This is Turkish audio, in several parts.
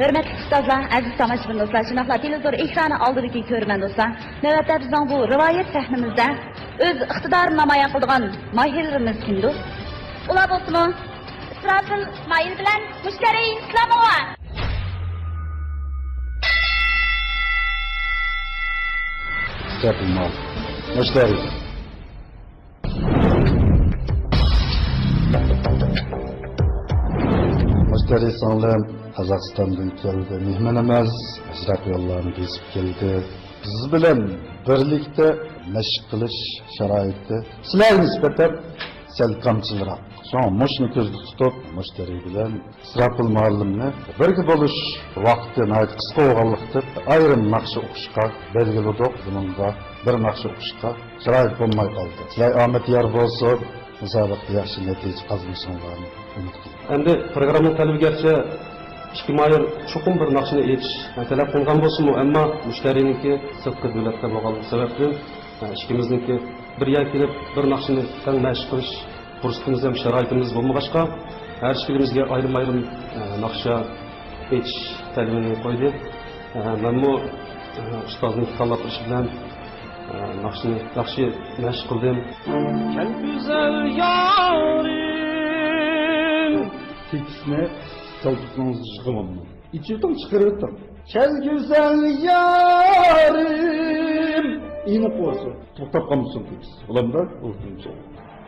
Hürmetli ustazlar, aziz tomoshabin do'stlar, shunaqla televizor ekrani oldidagi ko'rman do'stlar. Navbatda bizning bu rivoyat sahnamizda o'z iqtidorini namoyon qilgan mohirlarimiz kimdir? Ular bo'lsa Isrofil Ismoil bilan Mushtari Islomova. Isrofil Mushtari. Mushtari sağlam Kazakistan'dan geldi. Mehmen emez, Azrak yollarını kesip geldi. Biz bilen birlikte meşk kılış şaraitte. Sizler nispeten sel kamçılırak. Sonra muşni közde tutup, Mushtari bilen Isrofil muallimni birge boluş vakti nayt kısa oğallıktır. Ayrım nakşı okuşka, belgeli olduk. Bununla bir nakşı okuşka şarait bulmay kaldı. Sizler Ahmet Yar bolsun, müsabakta yaxşı netice kazmışsınlarını ümit kıldım. Endi programma talebi gerçi ikki mayır çokum bir nakşını etiş talep kılgan bolsunmu, emma Mushtarininki sırtkı devletde bolgan sebepli ikimizniki bir yer kelip bir nakşını tan meşk kılış fursatımız hem şaraitimiz bolmagaçka her ikimizge ayrım nakşa etiş talebini koydu. Ben bu ustazning tanlatışı bilen nakşını yaxşı meşk kıldım. Gel güzel yarim. Tekisine çaldıklarınızı çıkamam mı? İçirdim çıkarırdım. Gel güzel yarim. İğne koysun. Toktap kalmışsın tekis. Ulan da vurdum sonra.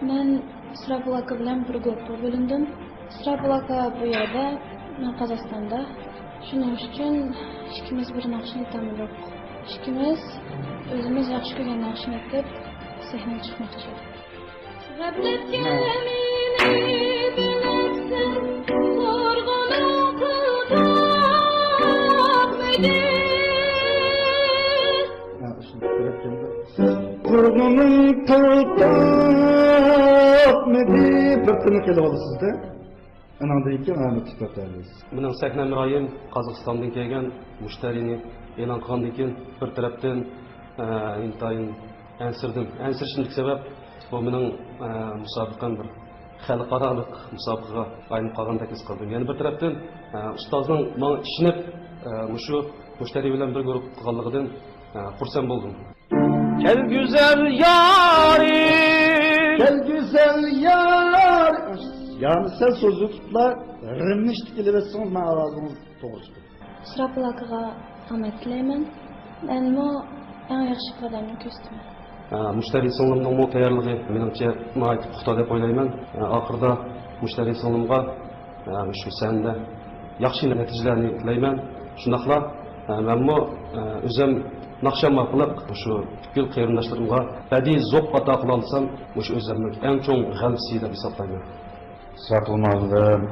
Ben Isrofil aka bilan bir gruppa bo'lindim. Isrofil aka bu yerda, men Qozog'istonda. Shuning uchun ikkimiz bir naqshni aytamiz. Ikkimiz o'zimiz yaxshi ko'rgan naqshni aytib sahnaga chiqmoqchi. Kurgunun tutup medi bir tını kele oldu sizde. Ananda iki Ahmet tutarız. Bunun sahne mirayim Kazakistan'dan kelgan Mushtari'ni e'lon qilgandan keyin bir tarafdan intayin ansirdim. Ansirishlik sabab bu mening musobaqam bir xalqarалық musobaqaga aylanib qolgandek his qildim. Yani bir tarafdan ustozning menga ishinib shu Mushtari bilan bir guruh qilganligidan xursand bo'ldim. Gel güzel yarim. Gel güzel yar. Yani sen sözü tutla, rimmiştik ile versin, ben ağzımız doğru çıkıyor. Isrofil akaga rahmat tilayman. Men bu eng yaxshi qadamni ko'rsatdim. Mushtari singlimning bu tayyorligi menimcha nihoyat puxta deb o'ylayman. Oxirida Mushtari singlimga shu sanda yaxshi natijalarni tilayman. Shundaqla men bu o'zim naqshamma qilib shu gul qarindoshlarimga badiiy zo'q ato qila olsam, shu o'zimning eng cho'ng g'alabasi deb hisoblayman. Isrofil muallim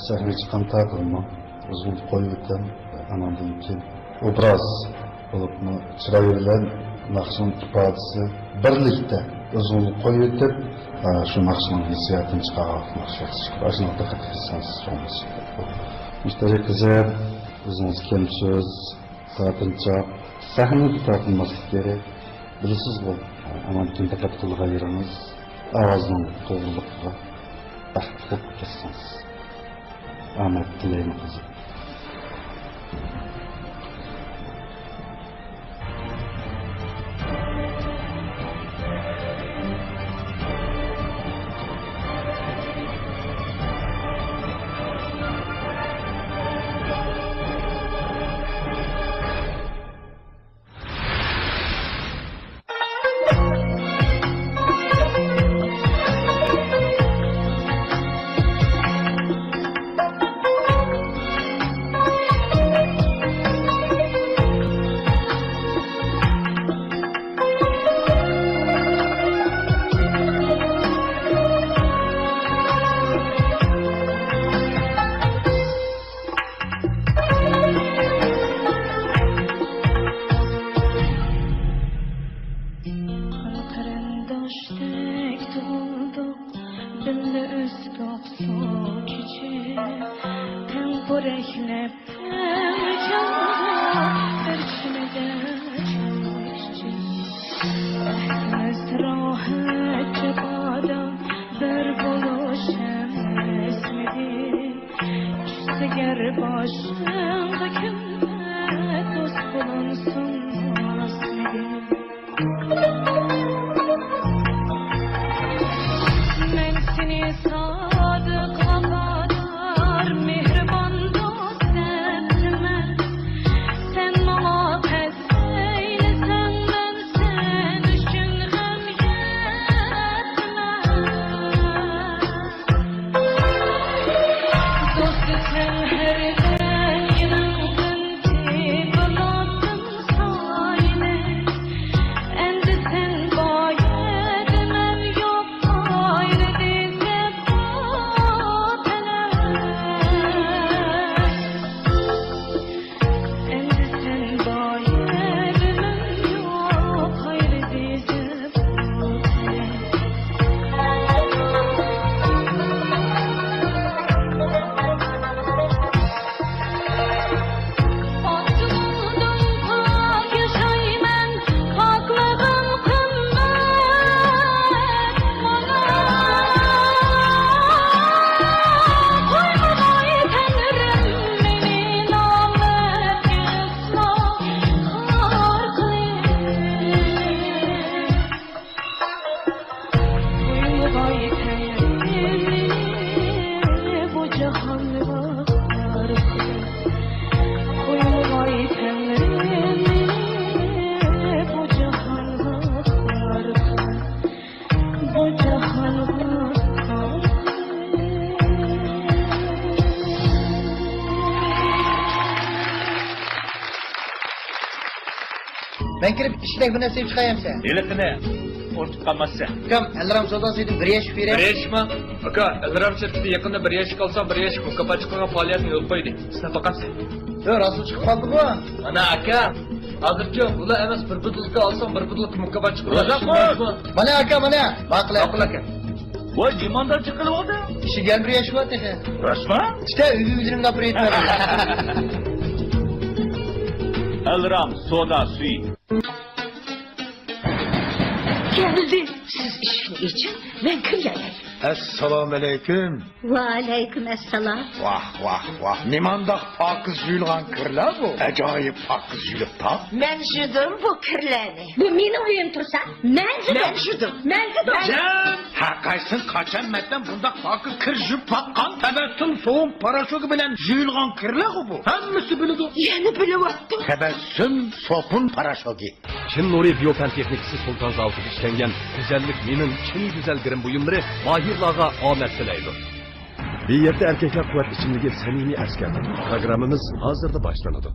sahne çıkan takılma, uzun koyuyorken anamdan ki obraz olup mu çırayırılan nakşının ifadesi birlikte uzun koyuyorken şu nakşının hissiyatını çıkarmak nakşası. Aslında da katılırsanız olması. Müşteri güzel, uzun söz, zatınca sahne tutakılması gerek. Bilirsiniz bu, ama bütün dikkat kılga ayırınız, ağzının doğrulukla. Baktık kesiniz. Ahmet dileyim kızım. başında kimde dost bulunsunmaz men seni sadıkla kadar mihriban dost etmem sen bana pes eylesen ben sen üçün hem yetmem dost sen her den yanıldın ki bulasın sayne endi sen bayedmem yok gayrı dize batene endi sen bayedmem yok gayrı dize batene Aklımdan pak yaşaymen, paklığım kımmet bana. Koymay Tenrim beni namet yasla kar Koymay Tenrim bu cahanı kar Koymay Tenrim bu cahanı kar bu cahanı kar Ben kirip işlek bir nasip çıkayım sen. Eletine ortuk kalmazsa. Kam, ellerim sodasıydım, bir yaş bir Bir yaş mı? Aka, Elram şirketi yakında bir yaş kalsam bir yaş bu kafa çıkmağa faaliyetini yol koydu. Sen bakarsın. Dur, asıl çıkıp kaldı bu. Ana aka, hazırca bula emas bir budulka alsam bir budulka mukaba çıkıyor. Olacak mı? Bana aka, bana. Bakla. Akıl aka. Vay limandan çıkılı oldu. İşi gel bir yaş var dedi. Rasma? İşte üyüzünün kapırı etmedi. Elram soda suyu. Geldi. Siz işin için ben kıyayım. Assalamu aleyküm. Ve aleyküm esselam. Vah vah vah. Nimandaq pakız yuyulgan kirlar bu. Acayip pakız yuyulup tap. Ben judım bu kirlerini. Bu benim uyum tursa. Ben judım. Ben judım. Can! Ha kaysın kaçan metten bundaq pakız kir juyup takkan tebessüm soğun paraşoku bilen yuyulgan kirlar bu. Hemmisi bilidi. Yeni bilip attım. Tebessüm sopun paraşoku. Çin Nuri Biyopen Teknikisi Sultan Zavut'u işlengen güzellik minin Çin güzel birim buyumları mahirlağa amet dileydi. Bir yerde erkekler kuvvet içindeki samimi askerdir. Programımız hazırda başlanadı.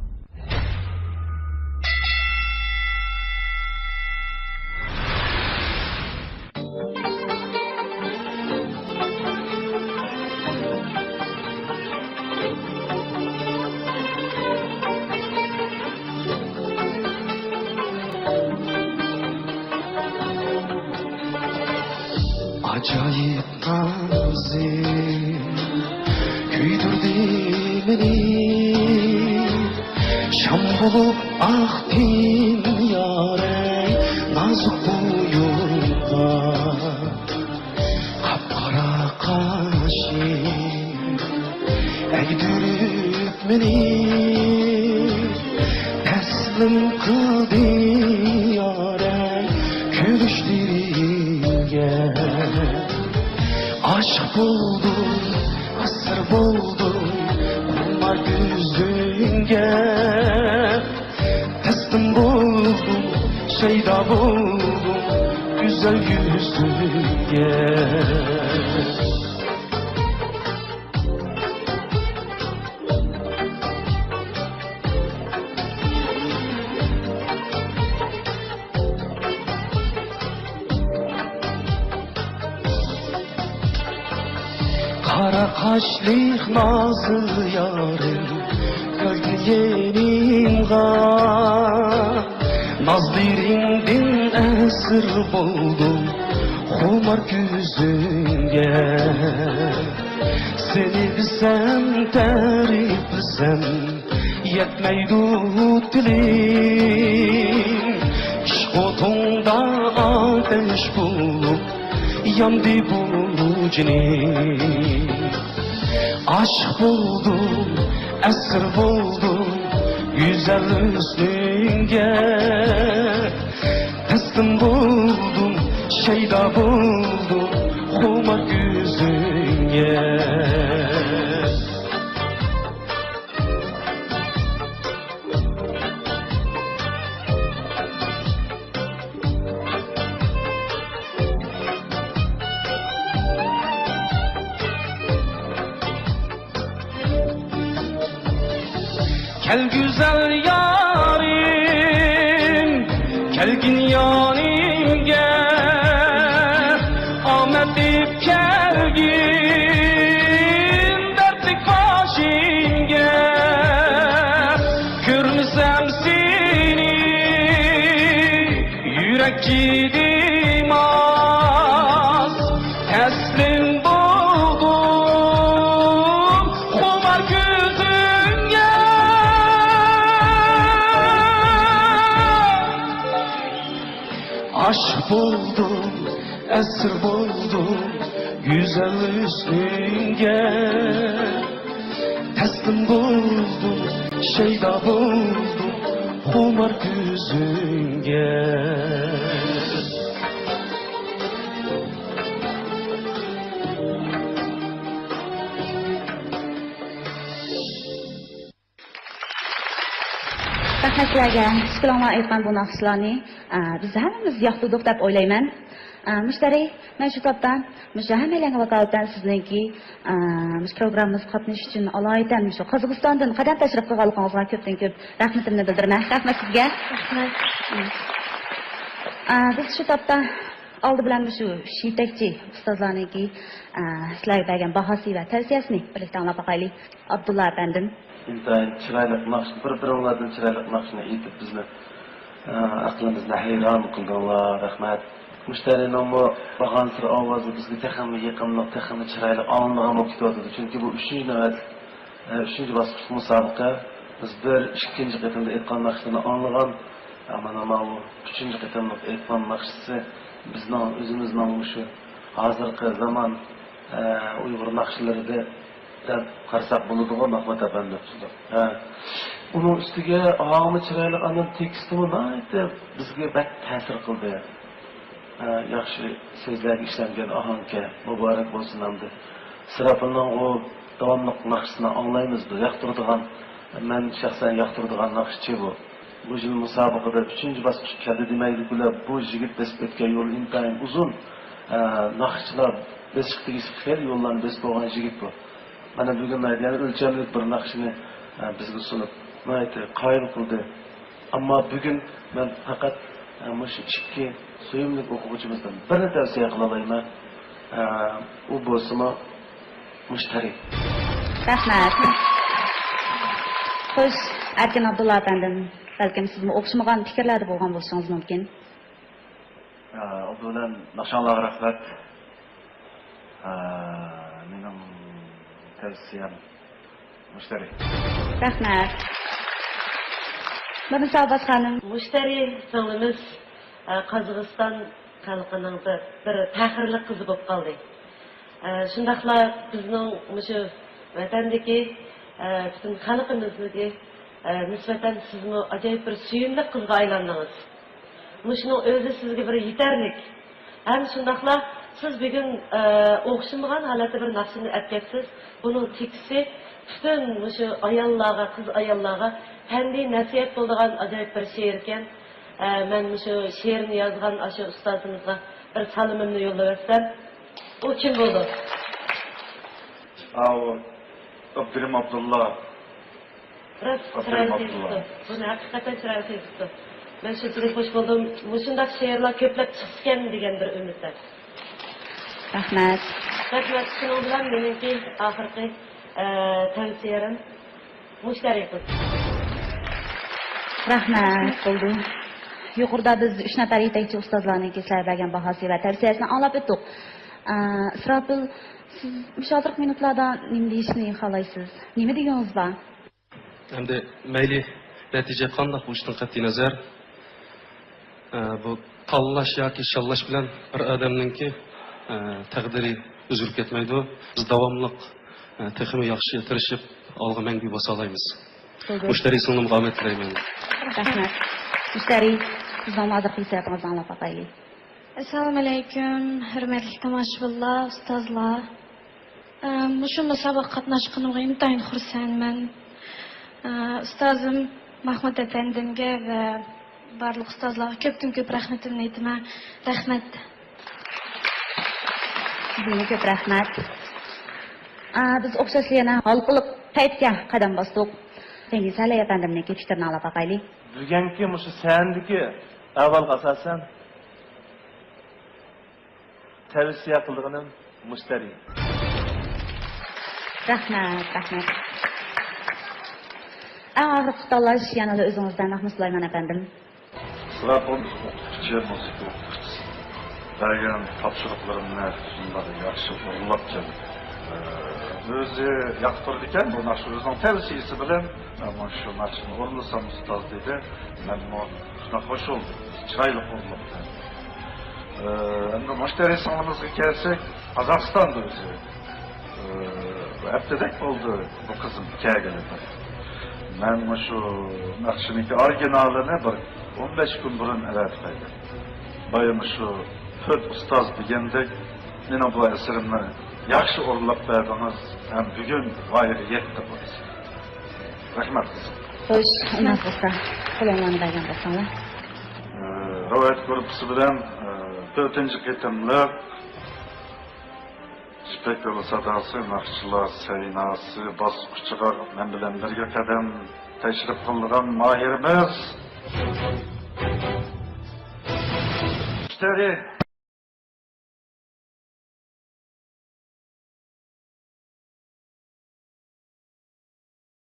Acayip nazik küydürdü beni Şam bulup ahdin yâre nazik boyunca Kapkara kaşı eğdirip beni Teslim kıldı yâre külüştürüge Aşk buldum, asır buldum, bunlar yüzünge Teslim buldum, şeyda buldum, güzel yüzünge Kara kaşlı nazlı yarım Gölgenin Nazlı ringin esir buldum Humar yüzünge Seni bilsem tarif bilsem Yetmeydu dilim İşk otunda ateş bulup Yandı bu cinim Aşk buldum, esir buldum güzel üstünge. Teslim buldum, şeyda buldum huma yüzünge. Gel güzel yarim, gelgin yanimge. Ahmet deyip gelgin, dertlik başinge. Görmesem seni, yürek gidim az. Teslim buldum, kumar gözünge. Aşk buldum, esir buldum, güzel üstünge. Teslim buldum, şeyda buldum, kumar gözünge. Rahmat sizlarga. Shukrona aytgan bu naqshlarni biz hammamiz yoqtirdik deb o'ylayman. Mushtari, men shu topda hammalarga vakolatdan sizningki programmamizga qatnashish uchun alohida shu Qozog'istondan qadam tashrif qilganligingizga ko'pdan ko'p rahmatimni bildiraman. Rahmat sizga. Biz shu topda oldi bilan shu yetakchi ustozlarniki sizlarga bergan bahosi va tavsiyasini birlikda anglab boqaylik. Abdulla afandim. İntayin çıraylık nakşını, bir-biringlardan çıraylık nakşını eğitip bizni aklımızda hayran kıldılar, rahmet. Müşterinin bu bağan sıra avazı bizge texanlı yakınlık, texanlı çıraylık anlığın vakit oldu. Çünkü bu üçüncü nöbet, üçüncü basqıç musabıqa, biz bir ikinci qetimde etkan nakşını anlığın, ama bu üçüncü qetimlik etkan nakşısı bizden, özümüzden şu hazırki zaman Uyghur nakşıları da qarsak bo'ladigan Mahmud efendi. Uning ustiga ağamı chirayli anan tekstimi naydi bizga bak ta'sir qildi. Yaxshi so'zlar ishlangan ahangga muborak bo'lsin hamda. Sirapilning o davomli naqshini anglaymiz biz. Yoqtiradigan, men shaxsan yoqtiradigan naqshchi bu. Bu yil musobaqada 3-bosqich keldi demaydi bular. Bu yigit besib o'tgan yo'l intayin uzun. Naqshchilar besiq tegishli yo'llarni besib olgan yigit bu. Mana bugun yani o'lchamlik bir naqshni bizga sunib, naydi qoyil qildi. Ammo bugun men faqat mush ikki suyumli o'quvchimizdan birini tavsiya qila olaman. U bo'lsa Mushtari. Rahmat. Xo'sh, Erkin Abdulla afandim, balkim sizga o'xshamagan fikrlarda bo'lgan bo'lishingiz mumkin. O bilan naqshanlar rahmat. Mening tavsiyam Mushtari. Rahmat. Musabat xonim. Mushtari singilimiz Qozog'iston xalqining bir faxrli qizi bo'lib qoldi. Shundaqla bizning mushu vatandagi butun xalqimizga nisbatan sizmi ajoyib bir suyimli qizga aylandingiz. Mushuning o'zi sizga bir yetarlik. Ham shundaqla siz bugun o'xshamagan holatda bir naqshni aytgansiz. Buning tekisi bütün mushu ayollarga, qiz ayollarga qanday nasihat bo'ladigan ajoyib bir she'r ekan. Men mushu she'rni yozgan ashu ustozimizga bir salomimni yo'llab o'tsam, u kim bo'ldi? Abdurim Abdullah. Abdurim Abdullah. Buni haqiqatan chiroyli tutdi. Men shu juda xush bo'ldim. Mushundaq she'rlar ko'plab chiqgan degan bir umidda. Rahmat. Rahmat. Shuning bilan meniki oxirgi tavsiyam Mushtari qildi. Rahmat bo'ldi. Yuqorida biz 3 nafar yetakchi ustozlarning sizlarga bergan bahosi va tavsiyasini anglab o'tdik. Isrofil, siz mushotirlik minutlarda nima deyishni xohlaysiz? Nima deganingiz bor? Endi mayli natija qanday bo'lishidan qat'iy nazar bu tanlash yoki shallash bilan bir odamningki taqdiri o'zgarib ketmaydi. Biz davomli texmi yaxshi tirishib algı мәңгі basa alaymiz. Müşteri sınırımı rahmet dileymen. Rahmat. Müşteri, sizden hazır hissiyatınızı anlap bakayım. Assalomu alaykum, hurmatli tomoshabinlar, ustozlar. Mushu musobaqa qatnashganimga intayin xursandman. Ustozim Mahmud efendimga va barliq ustozlarga ko'pdan-ko'p rahmatimni aytaman. Rahmat. Sizga ko'p rahmat. Biz o'xshash yana halqiliq paytga qadam bosdik. Tengiz Ali efendimniki fikrini anlap bakaylik. Bugungi mushu sandiki avval asosan tavsiya qilganim mushtari. Rahmat, rahmat. Ağır kutalaş yanında özünüzden Mahmud Süleyman efendim. Sırapın küçük müzik okutucusu. Bergen tapşırıklarımla şunları yaxşı uğurlapça. Özü yaktırdıken bu naşırızın tavsiyesi bilen ama şu naşını uğurlasam ustaz dedi. Ben şuna hoş oldu. Çıraylı uğurlaptı. Endi müşteri sanımızga kelsek Kazakistan'da özü. Heptedek oldu bu kızım hikayelerinde. Ben şu nakşiniki orijinalini bir 15 gün burun eretmeydim. Bayım şu Föt ustaz degendek meni bu eserimni yaxshi o'rlab berdingiz. Hem bugün g'oyaga yetdi bu eser. Rahmat kızım. Hoş, unas bo'lsa, qo'linglarni bergan bo'lsanglar. Rivoyat gruppasi bilan 4-chi qitimliq Spektakel sadası, naqshlar saynasi bosqichiga men bilan birga qadam tashrif qilgan mohirimiz mushtari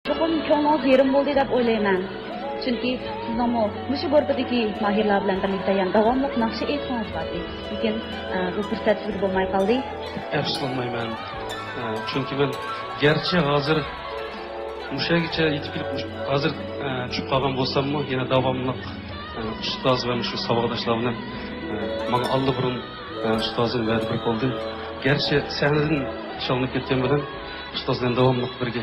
Cho'qim ko'nglingiz yerim bo'ldi deb o'ylayman. Chunki sizning mushu guruhdagi mahirlar bilan birlikda ham davomli naqsha aytsangiz bordi. Lekin bu fursat sizga bo'lmay qoldi. Afsuslanmayman. Chunki men garchi hozir mushagicha yetib kelib hozir tushib qolgan bo'lsam-mu, yana davomli ustoz va shu saboqdoshlar bilan menga alliburun ustozim va'da berib qoldi. Garchi sahnadan ishlanib ketgan bilan ustoz bilan davomli birga